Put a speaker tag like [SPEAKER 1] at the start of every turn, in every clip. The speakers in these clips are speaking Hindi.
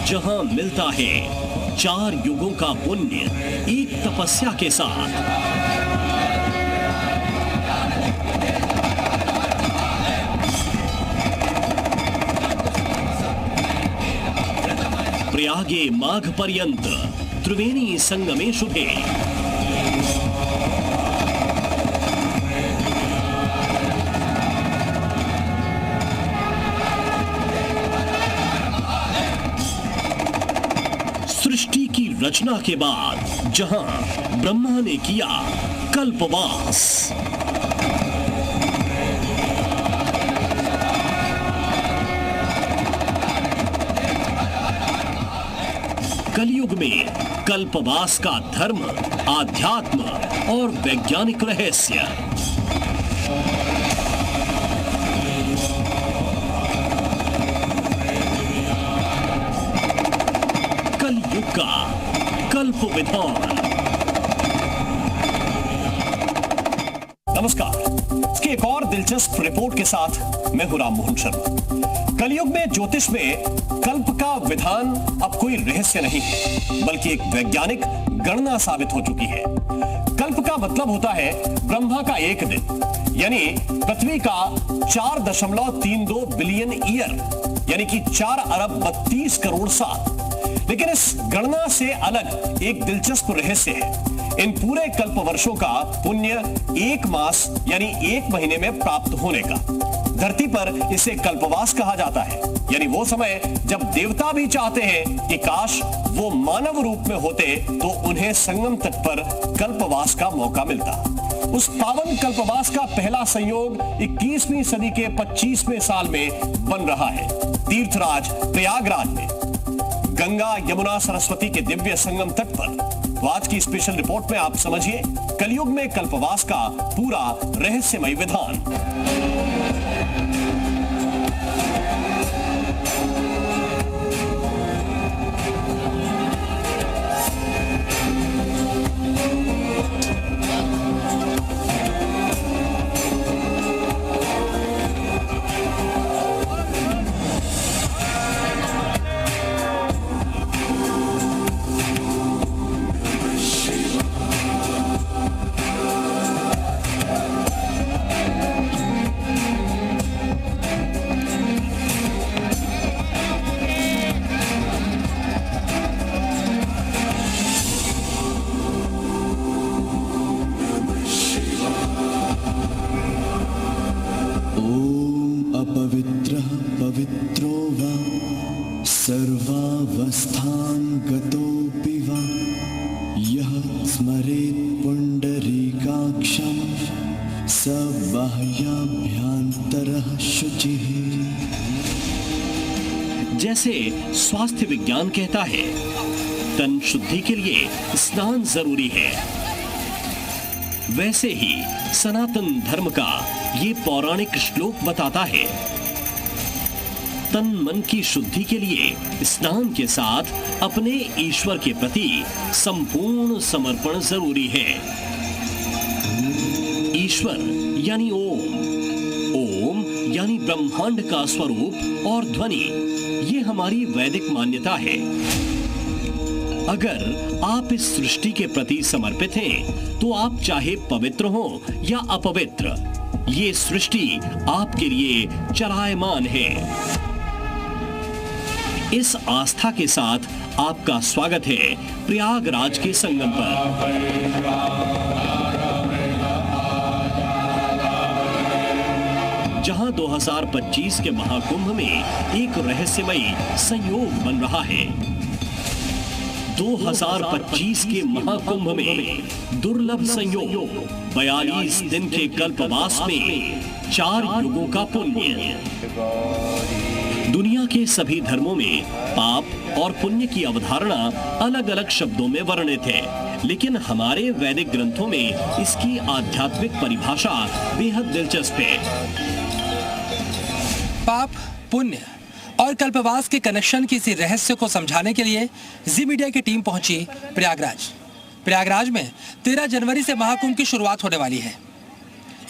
[SPEAKER 1] जहां मिलता है 4 युगों का पुण्य एक तपस्या के साथ। प्रयागे माघ पर्यंत त्रिवेणी संगमे शुभे। सृष्टि की रचना के बाद जहां ब्रह्मा ने किया कल्पवास, कलयुग में कल्पवास का धर्म, आध्यात्म और वैज्ञानिक रहस्य। कलयुग का कल्प विधान। नमस्कार, इसकी एक और दिलचस्प रिपोर्ट के साथ मैं हूं राम मोहन शर्मा। कलयुग में ज्योतिष में कल्प का विधान अब कोई रहस्य नहीं है, बल्कि एक वैज्ञानिक गणना साबित हो चुकी है। कल्प का मतलब होता है ब्रह्मा का एक दिन, यानी पृथ्वी का 4.32 बिलियन ईयर, यानी कि 4 अरब 32 करोड़ साल। लेकिन इस गणना से अलग एक दिलचस्प रहस्य है। इन पूरे कल्प वर्षों का पुण्य 1 मास यानी 1 महीने में प्राप्त होने का। धरती पर इसे कल्पवास कहा जाता है, यानी वो समय जब देवता भी चाहते हैं कि काश वो मानव रूप में होते तो उन्हें संगम तट पर कल्पवास का मौका मिलता। उस पावन कल्पवास का पहला संयोग 21वीं सदी के 25वें साल में बन रहा है, तीर्थराज प्रयागराज में, गंगा यमुना सरस्वती के दिव्य संगम तट पर। तो आज की स्पेशल रिपोर्ट में आप समझिए कलयुग में कल्पवास का पूरा रहस्यमय विधान।
[SPEAKER 2] सर्वावस्थां गतोऽपि वा यः स्मरेत् पुण्डरीकाक्षं स बाह्याभ्यन्तरः शुचिः।
[SPEAKER 1] जैसे स्वास्थ्य विज्ञान कहता है तन शुद्धि के लिए स्नान जरूरी है, वैसे ही सनातन धर्म का ये पौराणिक श्लोक बताता है तन मन की शुद्धि के लिए स्नान के साथ अपने ईश्वर के प्रति संपूर्ण समर्पण जरूरी है। ईश्वर यानी ओम, ओम यानी ब्रह्मांड का स्वरूप और ध्वनि, ये हमारी वैदिक मान्यता है। अगर आप इस सृष्टि के प्रति समर्पित हैं, तो आप चाहे पवित्र हो या अपवित्र, ये सृष्टि आपके लिए चलायमान है। इस आस्था के साथ आपका स्वागत है प्रयागराज के संगम पर। जहां 2025 के महाकुंभ में एक रहस्यमयी संयोग बन रहा है। 2025 के महाकुंभ में दुर्लभ संयोग, 42 दिन के कल्पवास में 4 युगों का पुण्य। दुनिया के सभी धर्मों में पाप और पुण्य की अवधारणा अलग अलग शब्दों में वर्णित है, लेकिन हमारे वैदिक ग्रंथों में इसकी आध्यात्मिक परिभाषा बेहद दिलचस्प है।
[SPEAKER 3] पाप, पुण्य और कल्पवास के कनेक्शन की इसी रहस्य को समझाने के लिए जी मीडिया की टीम पहुंची प्रयागराज। प्रयागराज में 13 जनवरी से महाकुंभ की शुरुआत होने वाली है।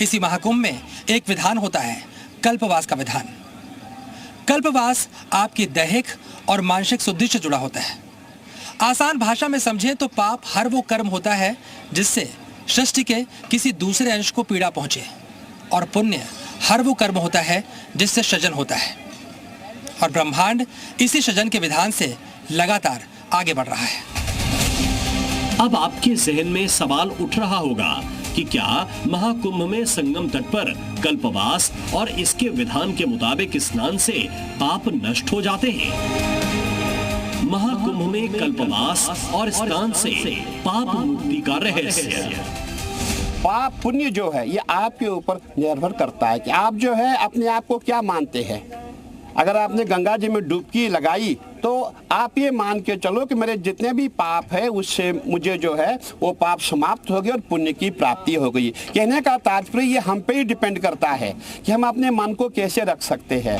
[SPEAKER 3] इसी महाकुंभ में एक विधान होता है, कल्पवास का विधान। कल्पवास आपकी दैहिक और मानसिक शुद्धि से जुड़ा होता है। आसान भाषा में समझें तो पाप हर वो कर्म होता है जिससे सृष्टि के किसी दूसरे अंश को पीड़ा पहुंचे, और पुण्य हर वो कर्म होता है जिससे सृजन होता है, और ब्रह्मांड इसी सृजन के विधान से लगातार आगे बढ़ रहा है।
[SPEAKER 1] अब आपके जहन में सवाल उठ रहा होगा कि क्या महाकुंभ में संगम तट पर कल्पवास और इसके विधान के मुताबिक स्नान से पाप नष्ट हो जाते हैं? महाकुंभ में कल्पवास और स्नान से पाप मुक्ति का रहस्य।
[SPEAKER 4] पाप पुण्य जो है ये आपके ऊपर निर्भर करता है कि आप जो है अपने आप को क्या मानते हैं। अगर आपने गंगा जी में डुबकी लगाई तो आप ये मान के चलो कि मेरे जितने भी पाप है उससे मुझे जो है वो पाप समाप्त हो गए और पुण्य की प्राप्ति हो गई। कहने का तात्पर्य ये हम पे ही डिपेंड करता है कि हम अपने मन को कैसे रख सकते हैं।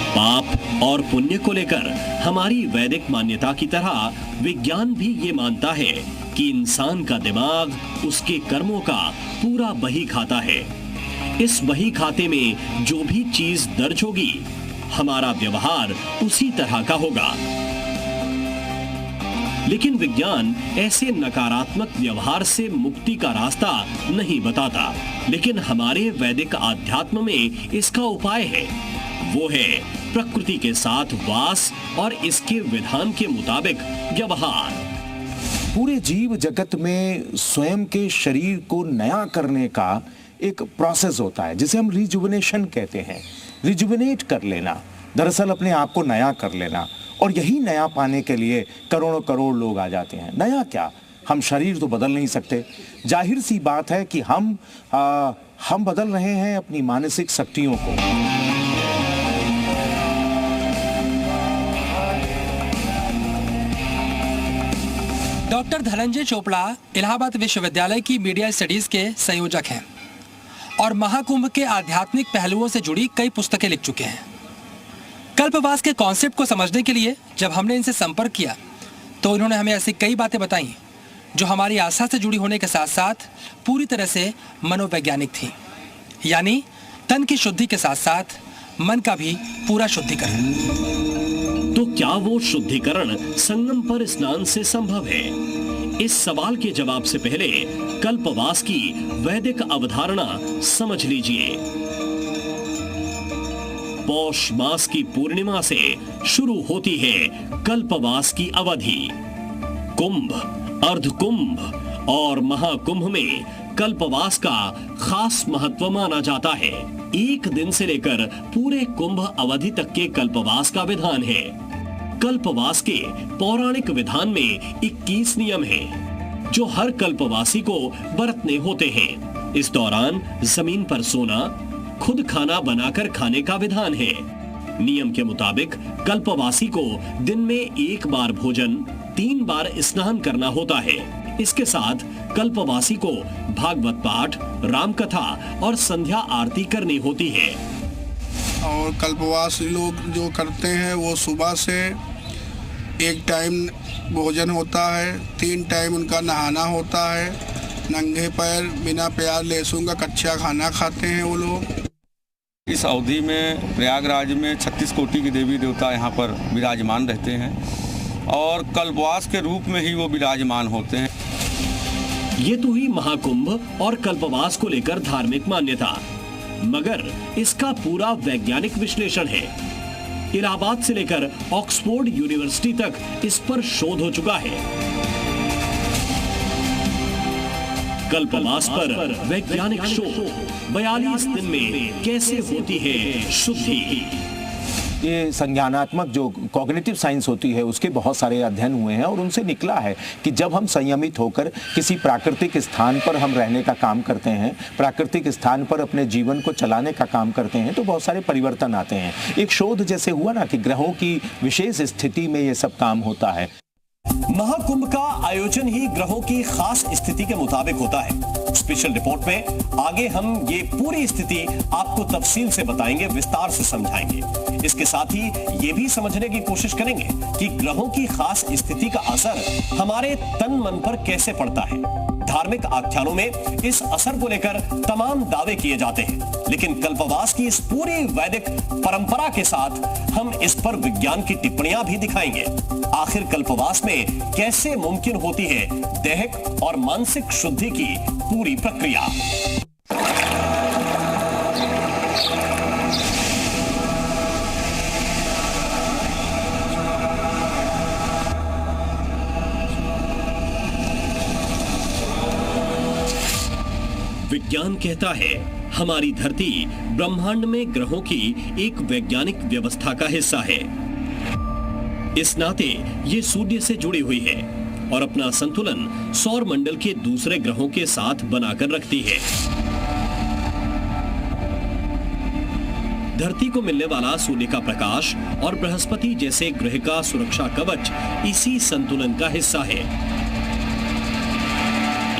[SPEAKER 1] पाप और पुण्य को लेकर हमारी वैदिक मान्यता की तरह विज्ञान भी ये मानता है कि इंसान का दिमाग उसके कर्मों का पूरा बही खाता है। इस बही खाते में जो भी चीज दर्ज होगी, हमारा व्यवहार उसी तरह का होगा। लेकिन विज्ञान ऐसे नकारात्मक व्यवहार से मुक्ति का रास्ता नहीं बताता, लेकिन हमारे वैदिक आध्यात्म में इसका उपाय है। वो है प्रकृति के साथ वास और इसके विधान के मुताबिक व्यवहार।
[SPEAKER 5] पूरे जीव जगत में स्वयं के शरीर को नया करने का एक प्रोसेस होता है जिसे हम रिजुविनेशन कहते हैं। रिजुविनेट कर लेना, दरअसल अपने आप को नया कर लेना, और यही नया पाने के लिए करोड़ों करोड़ लोग आ जाते हैं। नया क्या, हम शरीर तो बदल नहीं सकते। जाहिर सी बात है कि हम बदल रहे हैं अपनी मानसिक शक्तियों को।
[SPEAKER 3] डॉक्टर धनंजय चोपड़ा इलाहाबाद विश्वविद्यालय की मीडिया स्टडीज के संयोजक हैं और महाकुंभ के आध्यात्मिक पहलुओं से जुड़ी कई पुस्तकें लिख चुके हैं। कल्पवास के कॉन्सेप्ट को समझने के लिए जब हमने इनसे संपर्क किया तो इन्होंने हमें ऐसी कई बातें बताई जो हमारी आस्था से जुड़ी होने के साथ साथ पूरी तरह से मनोवैज्ञानिक थी। यानी तन की शुद्धि के साथ साथ मन का भी पूरा शुद्धिकरण।
[SPEAKER 1] तो क्या वो शुद्धिकरण संगम पर स्नान से संभव है? इस सवाल के जवाब से पहले कल्पवास की वैदिक अवधारणा समझ लीजिए। पौष मास की पूर्णिमा से शुरू होती है कल्पवास की अवधि। कुंभ, अर्धकुंभ और महाकुंभ में कल्पवास का खास महत्व माना जाता है। एक दिन से लेकर पूरे कुंभ अवधि तक के कल्पवास का विधान है। कल्पवास के पौराणिक विधान में 21 नियम हैं, जो हर कल्पवासी को बरतने होते हैं। इस दौरान जमीन पर सोना, खुद खाना बनाकर खाने का विधान है। नियम के मुताबिक कल्पवासी को दिन में 1 बार भोजन, 3 बार स्नान करना होता है। इसके साथ कल्पवासी को भागवत पाठ, राम कथा और संध्या आरती करनी होती है।
[SPEAKER 6] और कल्पवासी लोग जो करते हैं वो सुबह से 1 टाइम भोजन होता है, 3 टाइम उनका नहाना होता है, नंगे पैर बिना प्याज लहसुन का कच्चा खाना खाते हैं वो लोग।
[SPEAKER 7] इस अवधि में प्रयागराज में 36 कोटि के देवी देवता यहाँ पर विराजमान रहते हैं और कल्पवास के रूप में ही वो विराजमान होते हैं।
[SPEAKER 1] ये तो ही महाकुंभ और कल्पवास को लेकर धार्मिक मान्यता, मगर इसका पूरा वैज्ञानिक विश्लेषण है। इलाहाबाद से लेकर ऑक्सफोर्ड यूनिवर्सिटी तक इस पर शोध हो चुका है। कल्पवास पर वैज्ञानिक शोध 42 दिन में कैसे होती है शुद्धि।
[SPEAKER 5] ये संज्ञानात्मक जो कॉग्निटिव साइंस होती है उसके बहुत सारे अध्ययन हुए हैं और उनसे निकला है कि जब हम संयमित होकर किसी प्राकृतिक स्थान पर हम रहने का काम करते हैं, प्राकृतिक स्थान पर अपने जीवन को चलाने का काम करते हैं, तो बहुत सारे परिवर्तन आते हैं। एक शोध जैसे हुआ ना कि ग्रहों की विशेष स्थिति में ये सब काम होता है।
[SPEAKER 1] महाकुंभ का आयोजन ही ग्रहों की खास स्थिति के मुताबिक होता है। स्पेशल रिपोर्ट में आगे हम ये पूरी स्थिति आपको तफसील से बताएंगे, विस्तार से समझाएंगे। इसके साथ ही ये भी समझने की कोशिश करेंगे कि ग्रहों की खास स्थिति का असर हमारे तन मन पर कैसे पड़ता है। धार्मिक आख्यानों में इस असर को लेकर तमाम दावे किए जाते हैं। लेकिन कल्पवास की इस पूरी वैदिक परंपरा के साथ हम इस पर विज्ञान की टिप्पणियां भी दिखाएंगे। आखिर कल्पवास में कैसे मुमकिन होती है दैहिक और मानसिक शुद्धि की पूरी प्रक्रिया। विज्ञान कहता है हमारी धरती ब्रह्मांड में ग्रहों की एक वैज्ञानिक व्यवस्था का हिस्सा है। इस नाते ये सूर्य से जुड़ी हुई है और अपना संतुलन सौर मंडल के दूसरे ग्रहों के साथ बनाकर रखती है। धरती को मिलने वाला सूर्य का प्रकाश और बृहस्पति जैसे ग्रह का सुरक्षा कवच इसी संतुलन का हिस्सा है।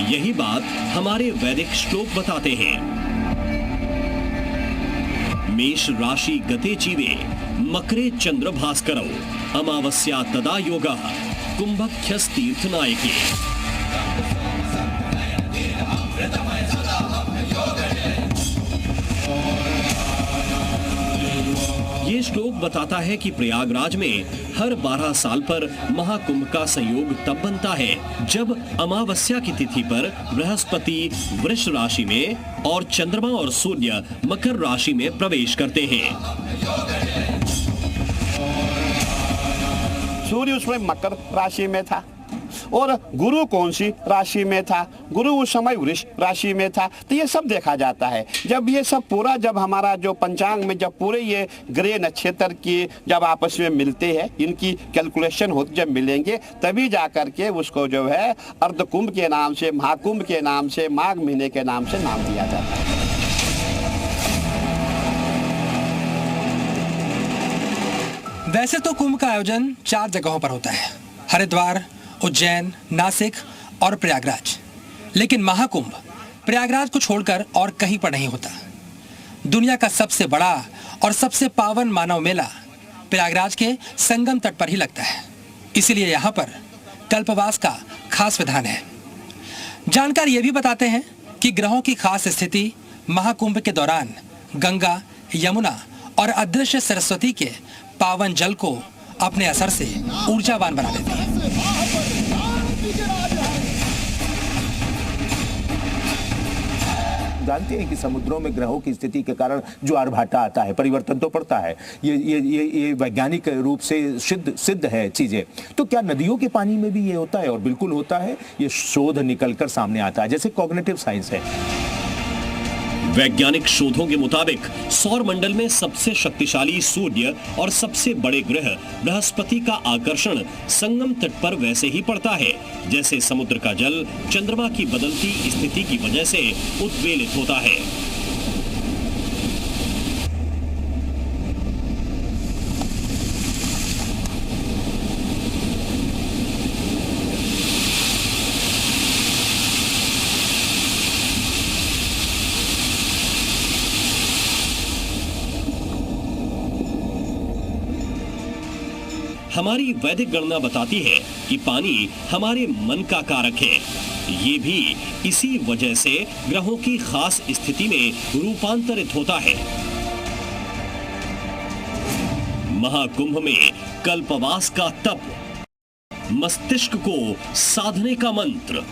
[SPEAKER 1] यही बात हमारे वैदिक श्लोक बताते हैं। मेष राशि गते जीवे मकरे चंद्र भास्करौ अमावस्या तदा योगः कुंभख्यस्तीर्थ नायके। ये श्लोक बताता है कि प्रयागराज में हर 12 साल पर महाकुंभ का संयोग तब बनता है जब अमावस्या की तिथि पर बृहस्पति वृष राशि में और चंद्रमा और सूर्य मकर राशि में प्रवेश करते हैं।
[SPEAKER 4] सूर्य उसमें मकर राशि में था और गुरु कौन सी राशि में था? गुरु उस समय वृष राशि में था। तो ये सब देखा जाता है। जब ये सब पूरा जब हमारा जो पंचांग में जब पूरे ये ग्रह नक्षत्र की जब आपस में मिलते हैं, इनकी कैलकुलेशन होती जब मिलेंगे तभी जा करके उसको जो है अर्धकुंभ के नाम से, महाकुंभ के नाम से, माघ महीने के नाम से नाम दिया जाता है।
[SPEAKER 3] वैसे तो कुंभ का आयोजन 4 जगहों पर होता है, हरिद्वार, उज्जैन, नासिक और प्रयागराज। लेकिन महाकुंभ प्रयागराज को छोड़कर और कहीं पर नहीं होता। दुनिया का सबसे बड़ा और सबसे पावन मानव मेला प्रयागराज के संगम तट पर ही लगता है। इसीलिए यहाँ पर कल्पवास का खास विधान है। जानकार ये भी बताते हैं कि ग्रहों की खास स्थिति महाकुंभ के दौरान गंगा, यमुना और अदृश्य सरस्वती के पावन जल को अपने असर से ऊर्जावान बना देती है।
[SPEAKER 5] जानते हैं कि समुद्रों में ग्रहों की स्थिति के कारण ज्वार भाटा आता है, परिवर्तन तो पड़ता है। ये वैज्ञानिक रूप से सिद्ध है चीजें। तो क्या नदियों के पानी में भी ये होता है? और बिल्कुल होता है। ये शोध निकलकर सामने आता है, जैसे कॉग्निटिव साइंस है।
[SPEAKER 1] वैज्ञानिक शोधों के मुताबिक सौर मंडल में सबसे शक्तिशाली सूर्य और सबसे बड़े ग्रह बृहस्पति का आकर्षण संगम तट पर वैसे ही पड़ता है जैसे समुद्र का जल चंद्रमा की बदलती स्थिति की वजह से उद्वेलित होता है। हमारी वैदिक गणना बताती है कि पानी हमारे मन का कारक है। ये भी इसी वजह से ग्रहों की खास स्थिति में रूपांतरित होता है। महाकुंभ में कल्पवास का तप, मस्तिष्क को साधने का मंत्र।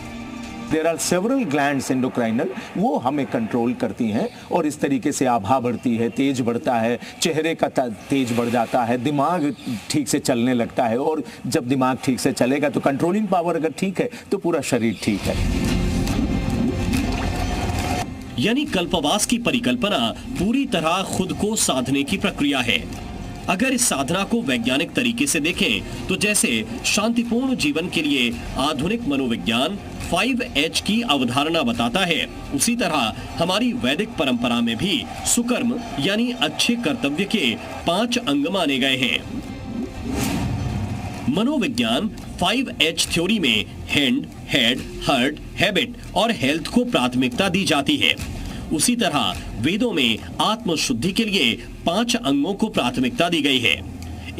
[SPEAKER 5] There are several glands endocrinal, वो हमें कंट्रोल करती हैं और इस तरीके से आभा बढ़ती है, तेज बढ़ता है, चेहरे का तेज बढ़ जाता है, दिमाग ठीक से चलने लगता है। और जब दिमाग ठीक से चलेगा तो कंट्रोलिंग पावर अगर ठीक है तो पूरा शरीर ठीक है।
[SPEAKER 1] यानी कल्पवास की परिकल्पना पूरी तरह खुद को साधने की प्रक्रिया है। अगर इस साधना को वैज्ञानिक तरीके से देखें तो जैसे शांतिपूर्ण जीवन के लिए आधुनिक मनोविज्ञान 5H की अवधारणा बताता है, उसी तरह हमारी वैदिक परंपरा में भी सुकर्म यानी अच्छे कर्तव्य के 5 अंग माने गए हैं। मनोविज्ञान 5H थ्योरी में हैंड, हेड, हार्ट, हैबिट और हेल्थ को प्राथमिकता दी जाती है। उसी तरह वेदों में आत्म शुद्धि के लिए 5 अंगों को प्राथमिकता दी गई है।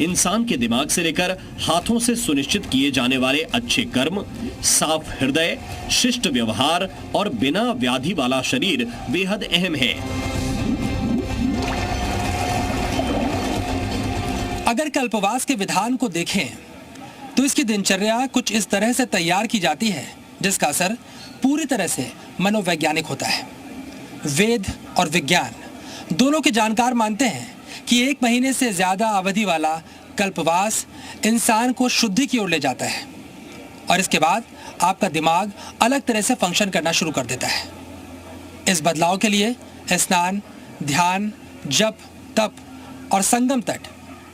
[SPEAKER 1] इंसान के दिमाग से लेकर हाथों से सुनिश्चित किए जाने वाले अच्छे कर्म, साफ हृदय, शिष्ट व्यवहार और बिना व्याधि वाला शरीर बेहद अहम है।
[SPEAKER 3] अगर कल्पवास के विधान को देखें तो इसकी दिनचर्या कुछ इस तरह से तैयार की जाती है जिसका असर पूरी तरह से मनोवैज्ञानिक होता है। वेद और विज्ञान दोनों के जानकार मानते हैं कि 1 महीने से ज्यादा अवधि वाला कल्पवास इंसान को शुद्धि की ओर ले जाता है और इसके बाद आपका दिमाग अलग तरह से फंक्शन करना शुरू कर देता है। इस बदलाव के लिए स्नान, ध्यान, जप, तप और संगम तट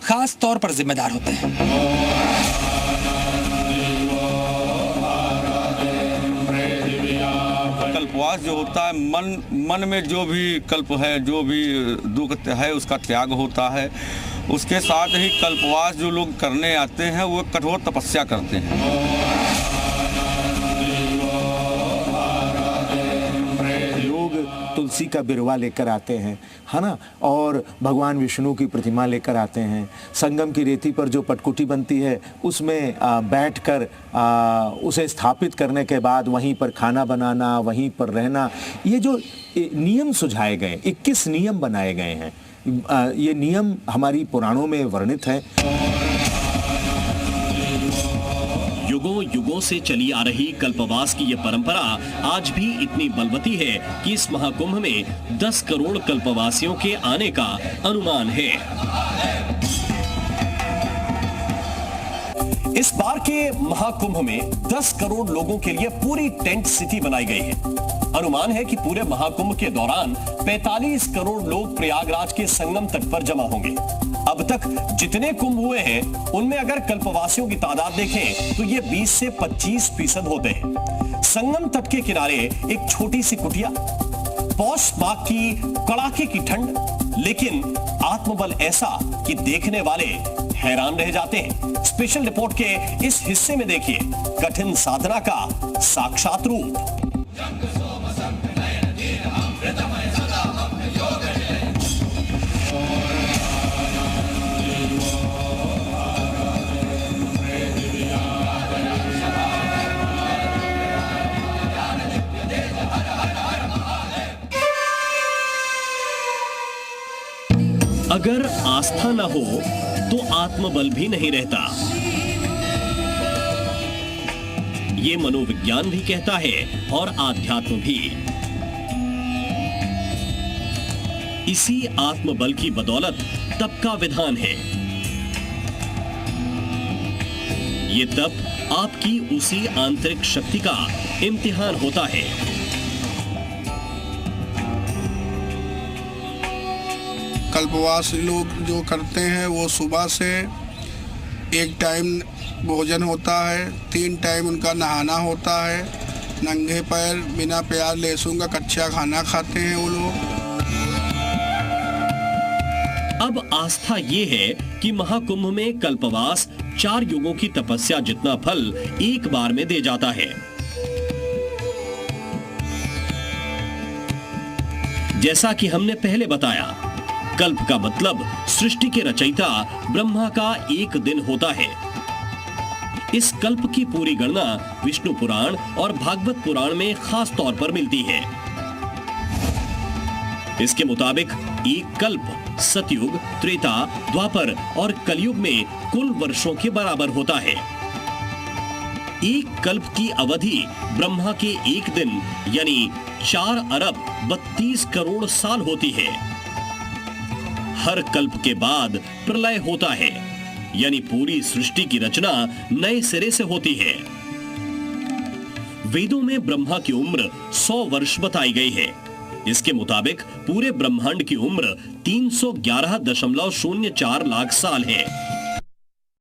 [SPEAKER 3] खास तौर पर जिम्मेदार होते हैं।
[SPEAKER 7] कल्पवास जो होता है, मन में जो भी कल्प है, जो भी दुख है, उसका त्याग होता है। उसके साथ ही कल्पवास जो लोग करने आते हैं वो कठोर तपस्या करते हैं।
[SPEAKER 5] तुलसी का बिरवा लेकर आते हैं, है ना, और भगवान विष्णु की प्रतिमा लेकर आते हैं। संगम की रेती पर जो पटकुटी बनती है उसमें बैठकर उसे स्थापित करने के बाद वहीं पर खाना बनाना, वहीं पर रहना, ये जो नियम सुझाए गए, 21 नियम बनाए गए हैं, ये नियम हमारी पुराणों में वर्णित है।
[SPEAKER 1] युगों युगों से चली आ रही कल्पवास की ये परंपरा आज भी इतनी बलवती है कि इस महाकुंभ में 10 करोड़ कल्पवासियों के आने का अनुमान है। इस बार के महाकुंभ में 10 करोड़ लोगों के लिए पूरी टेंट सिटी बनाई गई है। अनुमान है कि पूरे महाकुंभ के दौरान 45 करोड़ लोग प्रयागराज के संगम तट पर जमा होंगे। अब तक जितने कुंभ हुए हैं उनमें अगर कल्पवासियों की तादाद देखें तो ये 20 से 25% होते हैं। संगम तट के किनारे एक छोटी सी कुटिया, पौष माह की कड़ाके की ठंड, लेकिन आत्मबल ऐसा कि देखने वाले हैरान रह जाते हैं। स्पेशल रिपोर्ट के इस हिस्से में देखिए कठिन साधना का साक्षात रूप। अगर आस्था न हो तो आत्मबल भी नहीं रहता। ये मनोविज्ञान भी कहता है और आध्यात्म भी। इसी आत्मबल की बदौलत तप का विधान है। ये तप आपकी उसी आंतरिक शक्ति का इम्तिहान होता है।
[SPEAKER 6] कल्पवास लोग जो करते हैं वो सुबह से 1 टाइम भोजन होता है, 3 टाइम उनका नहाना होता है, नंगे पैर बिना प्याज लहसुन का कच्चा खाना खाते हैं वो लोग।
[SPEAKER 1] अब आस्था ये है कि महाकुंभ में कल्पवास 4 युगों की तपस्या जितना फल एक बार में दे जाता है। जैसा कि हमने पहले बताया, कल्प का मतलब सृष्टि के रचयिता ब्रह्मा का 1 दिन होता है। इस कल्प की पूरी गणना विष्णु पुराण और भागवत पुराण में खास तौर पर मिलती है। इसके मुताबिक एक कल्प सतयुग, त्रेता, द्वापर और कलयुग में कुल वर्षों के बराबर होता है। एक कल्प की अवधि ब्रह्मा के 1 दिन यानी 4 अरब 32 करोड़ साल होती है। हर कल्प के बाद प्रलय होता है, यानी पूरी सृष्टि की रचना नए सिरे से होती है। वेदों में ब्रह्मा की उम्र 100 वर्ष बताई गई है। इसके मुताबिक पूरे ब्रह्मांड की उम्र 311.04 लाख साल है।